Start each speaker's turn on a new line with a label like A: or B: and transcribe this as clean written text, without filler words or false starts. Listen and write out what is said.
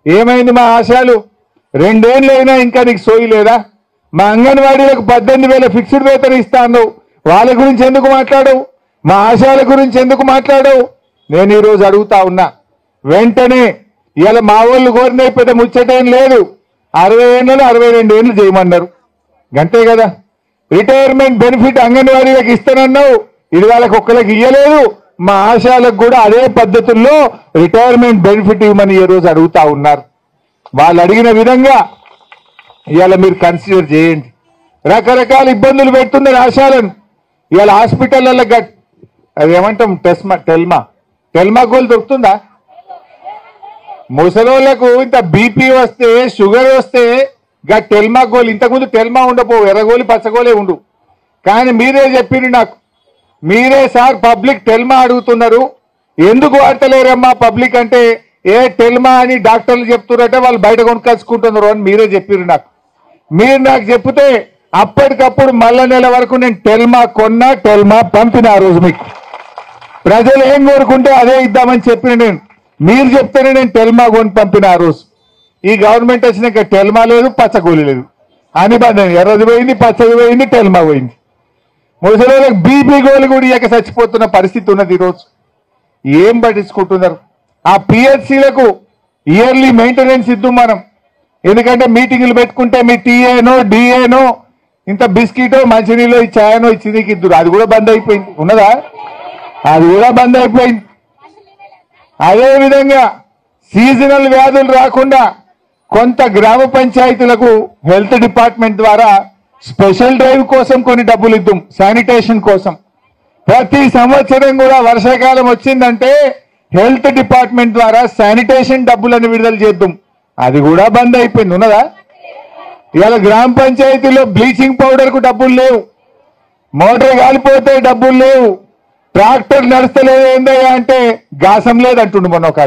A: ఏమైంది మా ఆశయాలు? 2 ఏళ్ళైనా ఇంకా నీకు సోయి లేదా? మా అంగన్వాడీలకు 18,000 ఫిక్స్డ్ వేతనం ఇస్తాను, వాళ్ళ గురించి ఎందుకు మాట్లాడవు? మా ఆశయాల గురించి ఎందుకు మాట్లాడవు? నేను ఈరోజు అడుగుతా ఉన్నా. వెంటనే ఇలా మా వాళ్ళు కోరిన పెద్ద ముచ్చటేం లేదు, 60 ఏళ్ళు 62 ఏళ్ళు చేయమన్నారు, గంతే కదా. రిటైర్మెంట్ బెనిఫిట్ అంగన్వాడీలకు ఇస్తానన్నావు, ఇది వాళ్ళకి ఒక్కరికి ఇయ్యలేదు. మా ఆశయాలకు కూడా అదే పద్ధతుల్లో రిటైర్మెంట్ బెనిఫిట్ ఇవ్వమని ఈ రోజు అడుగుతా ఉన్నారు. వాళ్ళు అడిగిన విధంగా ఇవాళ మీరు కన్సిడర్ చేయండి. రకరకాల ఇబ్బందులు పెడుతున్నారు ఆశయాలను. ఇవాళ హాస్పిటల్లో అది ఏమంటాం టెల్మా గోల్ దొరుకుతుందా? ముసలోళ్లకు ఇంత బీపీ వస్తే, షుగర్ వస్తే టెల్మా గోల్, ఇంతకుముందు టెల్మా ఉండపోవు, ఎర్రగోలి పచ్చగోలే ఉండు. కానీ మీరే చెప్పింది నాకు, మీరే సార్ పబ్లిక్ టెల్మా అడుగుతున్నారు, ఎందుకు వాడతలేరమ్మా పబ్లిక్ అంటే, ఏ టెల్మా అని డాక్టర్లు చెప్తున్నారంటే వాళ్ళు బయట కొనుక్కొచ్చుకుంటున్నారు అని మీరే చెప్పారు నాకు. మీరు నాకు చెప్తే అప్పటికప్పుడు మళ్ళా నెల వరకు నేను టెల్మా కొన్నా, టెల్మా పంపిన. ఆ రోజు మీకు ప్రజలు ఏం కోరుకుంటే అదే ఇద్దామని చెప్పిన నేను, మీరు చెప్తేనే నేను టెల్మా కొని పంపిన. ఆ రోజు ఈ గవర్నమెంట్ వచ్చినాక టెల్మా లేదు, పచ్చగోలి లేదు, అనిబంధన ఎర్రది పోయింది, పచ్చది పోయింది, టెల్మా పోయింది. ముసలికి బీపీ గోలు కూడా ఇక చచ్చిపోతున్న పరిస్థితి ఉన్నది. ఈరోజు ఏం పట్టించుకుంటున్నారు? ఆ పిహెచ్సిలకు ఇయర్లీ మెయింటెనెన్స్ ఇద్దాం మనం. ఎందుకంటే మీటింగులు పెట్టుకుంటే మీ టీఏనో డిఏనో ఇంత బిస్కెటో మంచినీళ్ళు ఛాయనో ఇచ్చి నీకు ఇద్దరు, అది కూడా బంద్ అయిపోయింది. ఉన్నదా? అది కూడా బంద్ అయిపోయింది. అదేవిధంగా సీజనల్ వ్యాధులు రాకుండా కొంత గ్రామ పంచాయతీలకు హెల్త్ డిపార్ట్మెంట్ ద్వారా స్పెషల్ డ్రైవ్ కోసం కొన్ని డబ్బులు ఇద్దాం, శానిటేషన్ కోసం. ప్రతి సంవత్సరం కూడా వర్షాకాలం వచ్చిందంటే హెల్త్ డిపార్ట్మెంట్ ద్వారా శానిటేషన్ డబ్బులను విడుదల చేద్దాం, అది కూడా బంద్ అయిపోయింది. ఉన్నదా? ఇవాళ గ్రామ పంచాయతీలో బ్లీచింగ్ పౌడర్ కు డబ్బులు లేవు, మోటార్ కాలిపోతే డబ్బులు లేవు, ట్రాక్టర్ నడుస్తలేదు ఏందయ్యా అంటే గాసం లేదంటుండు మొన్న ఒక